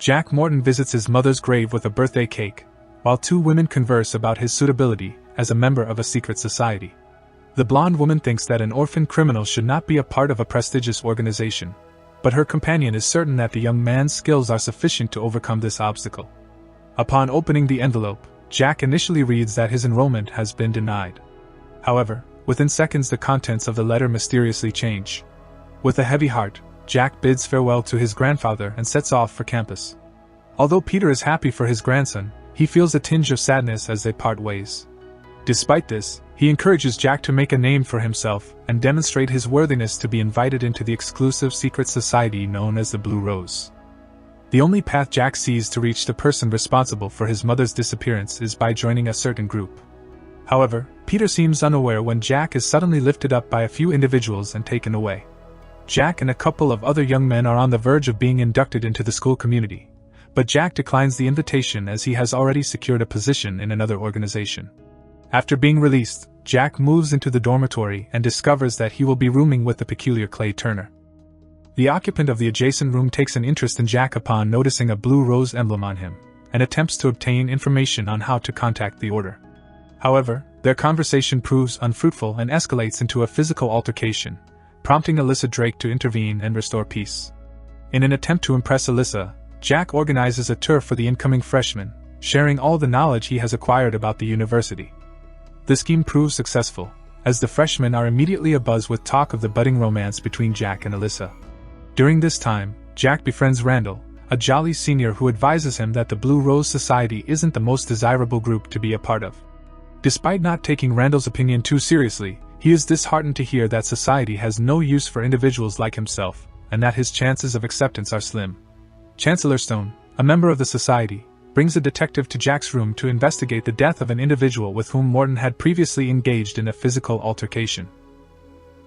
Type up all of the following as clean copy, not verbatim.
Jack Morton visits his mother's grave with a birthday cake, while two women converse about his suitability as a member of a secret society. The blonde woman thinks that an orphan criminal should not be a part of a prestigious organization, but her companion is certain that the young man's skills are sufficient to overcome this obstacle. Upon opening the envelope, Jack initially reads that his enrollment has been denied. However, within seconds the contents of the letter mysteriously change. With a heavy heart, Jack bids farewell to his grandfather and sets off for campus. Although Peter is happy for his grandson, he feels a tinge of sadness as they part ways. Despite this, he encourages Jack to make a name for himself and demonstrate his worthiness to be invited into the exclusive secret society known as the Blue Rose. The only path Jack sees to reach the person responsible for his mother's disappearance is by joining a certain group. However, Peter seems unaware when Jack is suddenly lifted up by a few individuals and taken away. Jack and a couple of other young men are on the verge of being inducted into the school community, but Jack declines the invitation as he has already secured a position in another organization. After being released, Jack moves into the dormitory and discovers that he will be rooming with the peculiar Clay Turner. The occupant of the adjacent room takes an interest in Jack upon noticing a blue rose emblem on him, and attempts to obtain information on how to contact the order. However, their conversation proves unfruitful and escalates into a physical altercation, prompting Alyssa Drake to intervene and restore peace. In an attempt to impress Alyssa, Jack organizes a tour for the incoming freshmen, sharing all the knowledge he has acquired about the university. The scheme proves successful, as the freshmen are immediately abuzz with talk of the budding romance between Jack and Alyssa. During this time, Jack befriends Randall, a jolly senior who advises him that the Blue Rose Society isn't the most desirable group to be a part of. Despite not taking Randall's opinion too seriously, he is disheartened to hear that society has no use for individuals like himself, and that his chances of acceptance are slim. Chancellor Stone, a member of the society, brings a detective to Jack's room to investigate the death of an individual with whom Morton had previously engaged in a physical altercation.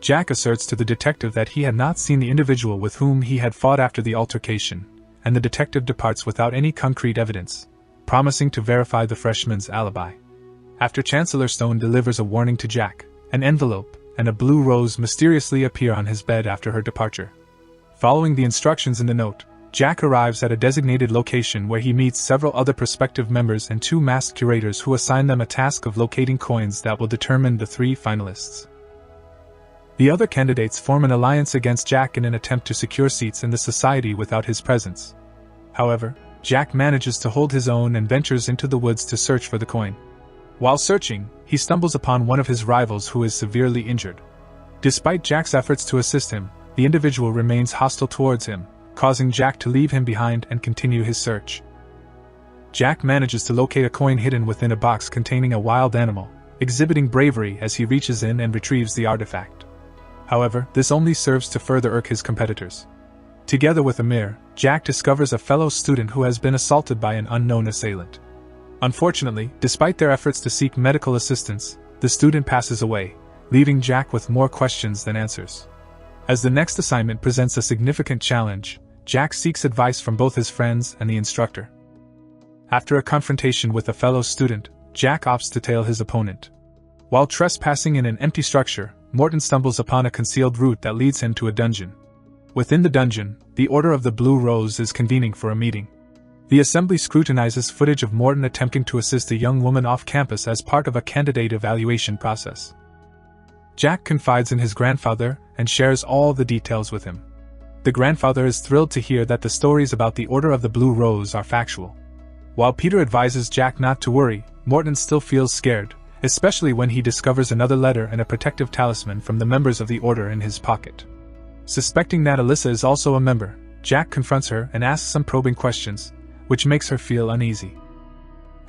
Jack asserts to the detective that he had not seen the individual with whom he had fought after the altercation, and the detective departs without any concrete evidence, promising to verify the freshman's alibi. After Chancellor Stone delivers a warning to Jack, an envelope and a blue rose mysteriously appear on his bed after her departure. Following the instructions in the note, Jack arrives at a designated location where he meets several other prospective members and two masked curators who assign them a task of locating coins that will determine the three finalists. The other candidates form an alliance against Jack in an attempt to secure seats in the society without his presence. However, Jack manages to hold his own and ventures into the woods to search for the coin. While searching, he stumbles upon one of his rivals who is severely injured. Despite Jack's efforts to assist him, the individual remains hostile towards him, causing Jack to leave him behind and continue his search. Jack manages to locate a coin hidden within a box containing a wild animal, exhibiting bravery as he reaches in and retrieves the artifact. However, this only serves to further irk his competitors. Together with Amir, Jack discovers a fellow student who has been assaulted by an unknown assailant. Unfortunately, despite their efforts to seek medical assistance, the student passes away, leaving Jack with more questions than answers. As the next assignment presents a significant challenge, Jack seeks advice from both his friends and the instructor. After a confrontation with a fellow student, Jack opts to tail his opponent. While trespassing in an empty structure, Morton stumbles upon a concealed route that leads him to a dungeon. Within the dungeon, the Order of the Blue Rose is convening for a meeting. The assembly scrutinizes footage of Morton attempting to assist a young woman off campus as part of a candidate evaluation process. Jack confides in his grandfather and shares all the details with him. The grandfather is thrilled to hear that the stories about the Order of the Blue Rose are factual. While Peter advises Jack not to worry, Morton still feels scared, especially when he discovers another letter and a protective talisman from the members of the Order in his pocket. Suspecting that Alyssa is also a member, Jack confronts her and asks some probing questions, which makes her feel uneasy.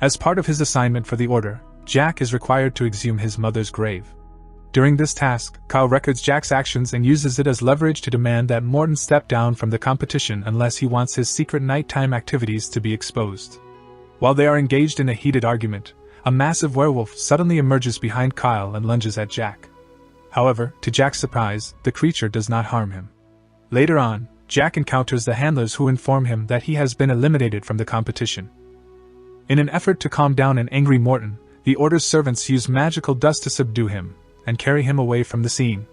As part of his assignment for the Order, Jack is required to exhume his mother's grave. During this task, Kyle records Jack's actions and uses it as leverage to demand that Morton step down from the competition unless he wants his secret nighttime activities to be exposed. While they are engaged in a heated argument, a massive werewolf suddenly emerges behind Kyle and lunges at Jack. However, to Jack's surprise, the creature does not harm him. Later on, Jack encounters the handlers who inform him that he has been eliminated from the competition. In an effort to calm down an angry Morton, the Order's servants use magical dust to subdue him and carry him away from the scene.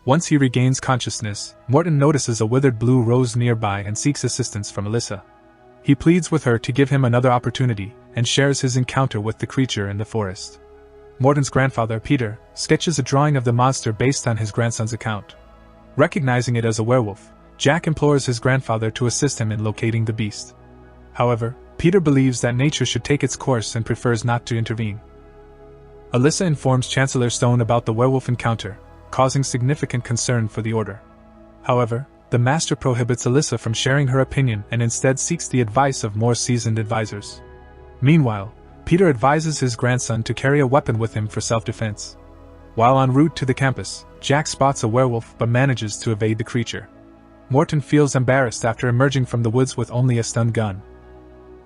Once he regains consciousness, Morton notices a withered blue rose nearby and seeks assistance from Alyssa. He pleads with her to give him another opportunity, and shares his encounter with the creature in the forest. Morton's grandfather, Peter, sketches a drawing of the monster based on his grandson's account. Recognizing it as a werewolf, Jack implores his grandfather to assist him in locating the beast. However, Peter believes that nature should take its course and prefers not to intervene. Alyssa informs Chancellor Stone about the werewolf encounter, causing significant concern for the Order. However, the Master prohibits Alyssa from sharing her opinion and instead seeks the advice of more seasoned advisors. Meanwhile, Peter advises his grandson to carry a weapon with him for self-defense. While en route to the campus, Jack spots a werewolf but manages to evade the creature. Morton feels embarrassed after emerging from the woods with only a stun gun.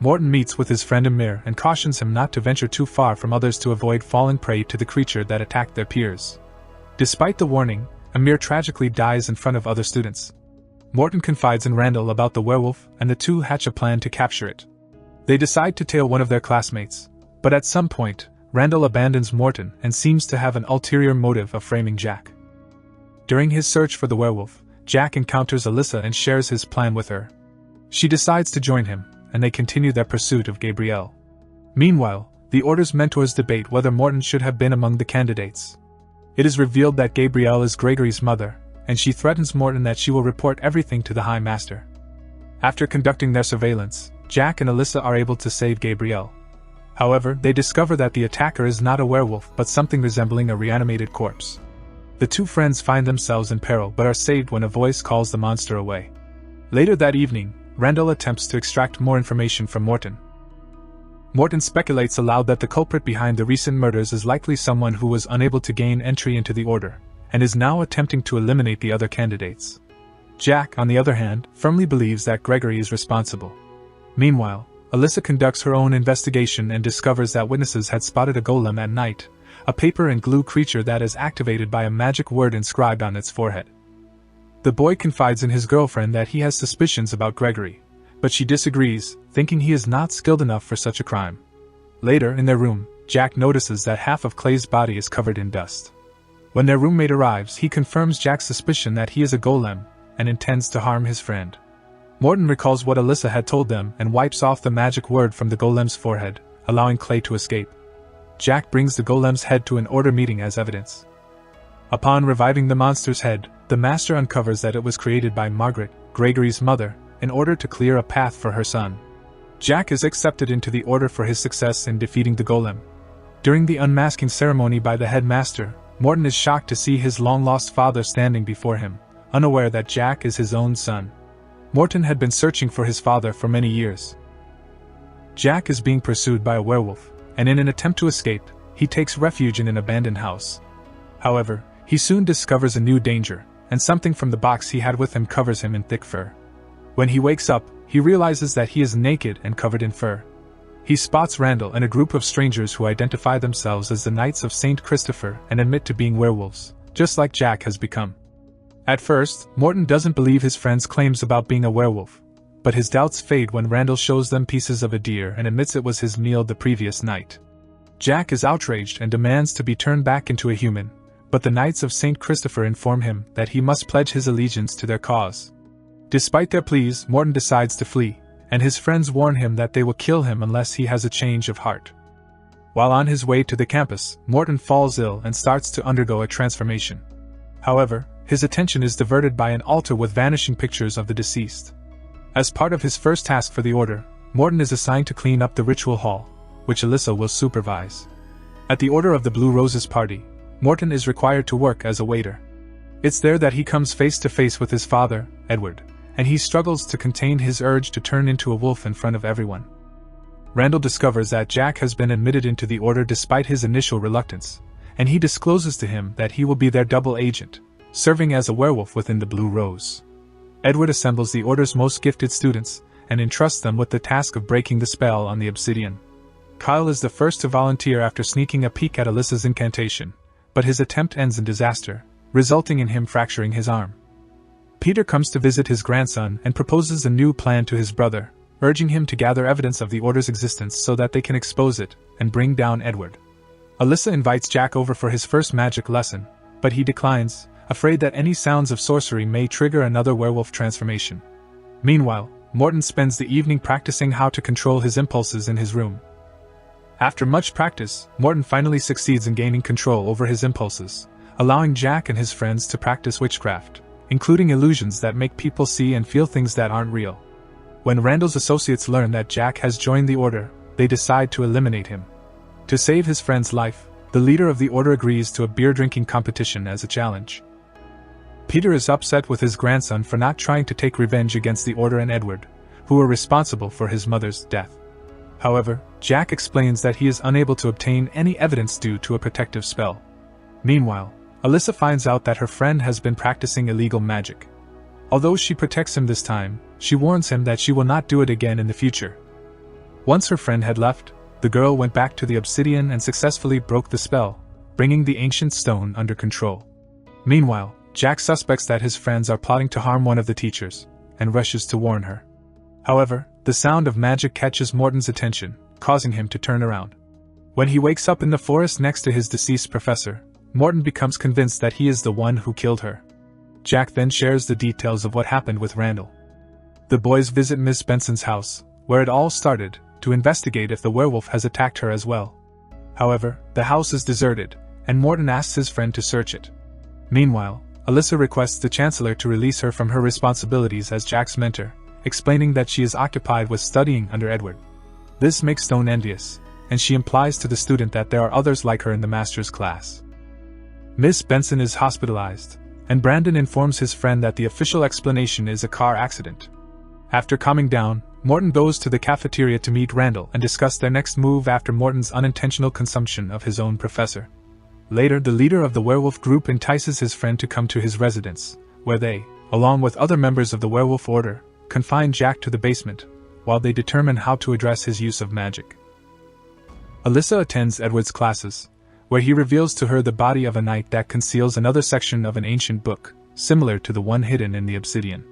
Morton meets with his friend Amir and cautions him not to venture too far from others to avoid falling prey to the creature that attacked their peers. Despite the warning, Amir tragically dies in front of other students. Morton confides in Randall about the werewolf, and the two hatch a plan to capture it. They decide to tail one of their classmates, but at some point, Randall abandons Morton and seems to have an ulterior motive of framing Jack. During his search for the werewolf, Jack encounters Alyssa and shares his plan with her. She decides to join him, and they continue their pursuit of Gabrielle. Meanwhile, the Order's mentors debate whether Morton should have been among the candidates. It is revealed that Gabrielle is Gregory's mother, and she threatens Morton that she will report everything to the High Master. After conducting their surveillance, Jack and Alyssa are able to save Gabrielle. However, they discover that the attacker is not a werewolf but something resembling a reanimated corpse. The two friends find themselves in peril but are saved when a voice calls the monster away. Later that evening, Randall attempts to extract more information from Morton. Morton speculates aloud that the culprit behind the recent murders is likely someone who was unable to gain entry into the Order, and is now attempting to eliminate the other candidates. Jack, on the other hand, firmly believes that Gregory is responsible. Meanwhile, Alyssa conducts her own investigation and discovers that witnesses had spotted a golem at night, a paper and glue creature that is activated by a magic word inscribed on its forehead. The boy confides in his girlfriend that he has suspicions about Gregory, but she disagrees, thinking he is not skilled enough for such a crime. Later, in their room, Jack notices that half of Clay's body is covered in dust. When their roommate arrives, he confirms Jack's suspicion that he is a golem, and intends to harm his friend. Morton recalls what Alyssa had told them and wipes off the magic word from the golem's forehead, allowing Clay to escape. Jack brings the golem's head to an Order meeting as evidence. Upon reviving the monster's head, the Master uncovers that it was created by Margaret, Gregory's mother, in order to clear a path for her son. Jack is accepted into the Order for his success in defeating the golem. During the unmasking ceremony by the headmaster, Morton is shocked to see his long-lost father standing before him, unaware that Jack is his own son. Morton had been searching for his father for many years. Jack is being pursued by a werewolf, and in an attempt to escape, he takes refuge in an abandoned house. However, he soon discovers a new danger, and something from the box he had with him covers him in thick fur. When he wakes up, he realizes that he is naked and covered in fur. He spots Randall and a group of strangers who identify themselves as the Knights of St. Christopher and admit to being werewolves, just like Jack has become. At first, Morton doesn't believe his friend's claims about being a werewolf, but his doubts fade when Randall shows them pieces of a deer and admits it was his meal the previous night. Jack is outraged and demands to be turned back into a human, but the Knights of St. Christopher inform him that he must pledge his allegiance to their cause. Despite their pleas, Morton decides to flee, and his friends warn him that they will kill him unless he has a change of heart. While on his way to the campus, Morton falls ill and starts to undergo a transformation. However, his attention is diverted by an altar with vanishing pictures of the deceased. As part of his first task for the Order, Morton is assigned to clean up the ritual hall, which Alyssa will supervise. At the Order of the Blue Roses party, Morton is required to work as a waiter. It's there that he comes face to face with his father, Edward, and he struggles to contain his urge to turn into a wolf in front of everyone. Randall discovers that Jack has been admitted into the Order despite his initial reluctance, and he discloses to him that he will be their double agent, serving as a werewolf within the Blue Rose. Edward assembles the Order's most gifted students, and entrusts them with the task of breaking the spell on the obsidian. Kyle is the first to volunteer after sneaking a peek at Alyssa's incantation, but his attempt ends in disaster, resulting in him fracturing his arm. Peter comes to visit his grandson and proposes a new plan to his brother, urging him to gather evidence of the Order's existence so that they can expose it and bring down Edward. Alyssa invites Jack over for his first magic lesson, but he declines, afraid that any sounds of sorcery may trigger another werewolf transformation. Meanwhile, Morton spends the evening practicing how to control his impulses in his room. After much practice, Morton finally succeeds in gaining control over his impulses, allowing Jack and his friends to practice witchcraft, including illusions that make people see and feel things that aren't real. When Randall's associates learn that Jack has joined the order, they decide to eliminate him. To save his friend's life, the leader of the order agrees to a beer-drinking competition as a challenge. Peter is upset with his grandson for not trying to take revenge against the order and Edward, who were responsible for his mother's death. However, Jack explains that he is unable to obtain any evidence due to a protective spell. Meanwhile, Alyssa finds out that her friend has been practicing illegal magic. Although she protects him this time, she warns him that she will not do it again in the future. Once her friend had left, the girl went back to the obsidian and successfully broke the spell, bringing the ancient stone under control. Meanwhile, Jack suspects that his friends are plotting to harm one of the teachers, and rushes to warn her. However, the sound of magic catches Morton's attention, causing him to turn around. When he wakes up in the forest next to his deceased professor, Morton becomes convinced that he is the one who killed her. Jack then shares the details of what happened with Randall. The boys visit Miss Benson's house, where it all started, to investigate if the werewolf has attacked her as well. However, the house is deserted, and Morton asks his friend to search it. Meanwhile, Alyssa requests the Chancellor to release her from her responsibilities as Jack's mentor, explaining that she is occupied with studying under Edward. This makes Stone envious, and she implies to the student that there are others like her in the master's class. Miss Benson is hospitalized, and Brandon informs his friend that the official explanation is a car accident. After calming down, Morton goes to the cafeteria to meet Randall and discuss their next move after Morton's unintentional consumption of his own professor. Later, the leader of the werewolf group entices his friend to come to his residence, where they, along with other members of the werewolf order, confine Jack to the basement, while they determine how to address his use of magic. Alyssa attends Edward's classes, where he reveals to her the body of a knight that conceals another section of an ancient book, similar to the one hidden in the obsidian.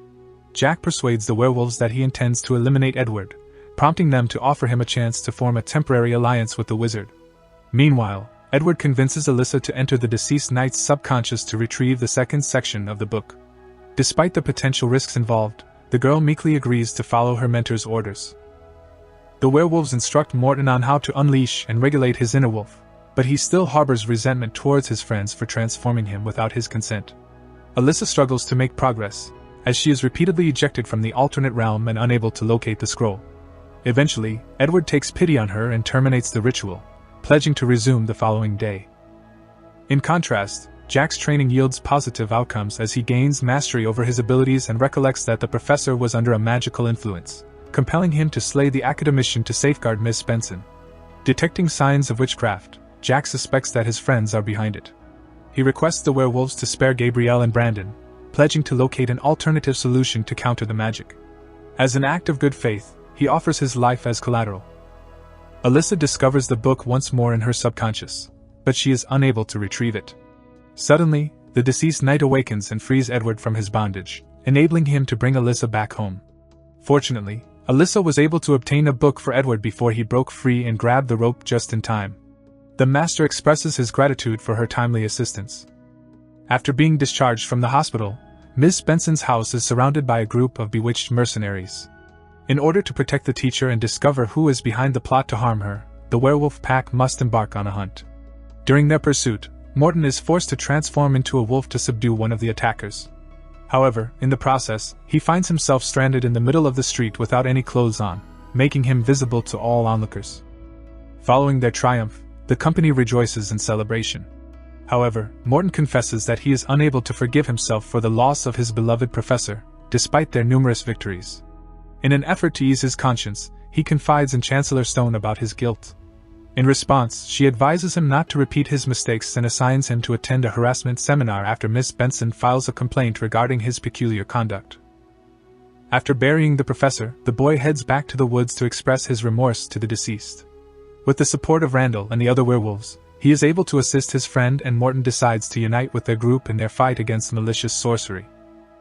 Jack persuades the werewolves that he intends to eliminate Edward, prompting them to offer him a chance to form a temporary alliance with the wizard. Meanwhile, Edward convinces Alyssa to enter the deceased knight's subconscious to retrieve the second section of the book. Despite the potential risks involved, the girl meekly agrees to follow her mentor's orders. The werewolves instruct Morton on how to unleash and regulate his inner wolf, but he still harbors resentment towards his friends for transforming him without his consent. Alyssa struggles to make progress, as she is repeatedly ejected from the alternate realm and unable to locate the scroll. Eventually, Edward takes pity on her and terminates the ritual, pledging to resume the following day. In contrast, Jack's training yields positive outcomes as he gains mastery over his abilities and recollects that the professor was under a magical influence, compelling him to slay the academician to safeguard Miss Benson. Detecting signs of witchcraft, Jack suspects that his friends are behind it. He requests the werewolves to spare Gabrielle and Brandon, pledging to locate an alternative solution to counter the magic. As an act of good faith, he offers his life as collateral. Alyssa discovers the book once more in her subconscious, but she is unable to retrieve it. Suddenly, the deceased knight awakens and frees Edward from his bondage, enabling him to bring Alyssa back home. Fortunately, Alyssa was able to obtain a book for Edward before he broke free and grabbed the rope just in time. The master expresses his gratitude for her timely assistance. After being discharged from the hospital, Miss Benson's house is surrounded by a group of bewitched mercenaries. In order to protect the teacher and discover who is behind the plot to harm her, the werewolf pack must embark on a hunt. During their pursuit, Morton is forced to transform into a wolf to subdue one of the attackers. However, in the process, he finds himself stranded in the middle of the street without any clothes on, making him visible to all onlookers. Following their triumph, the company rejoices in celebration. However, Morton confesses that he is unable to forgive himself for the loss of his beloved professor, despite their numerous victories. In an effort to ease his conscience, he confides in Chancellor Stone about his guilt. In response, she advises him not to repeat his mistakes and assigns him to attend a harassment seminar after Miss Benson files a complaint regarding his peculiar conduct. After burying the professor, the boy heads back to the woods to express his remorse to the deceased. With the support of Randall and the other werewolves, he is able to assist his friend, and Morton decides to unite with their group in their fight against malicious sorcery.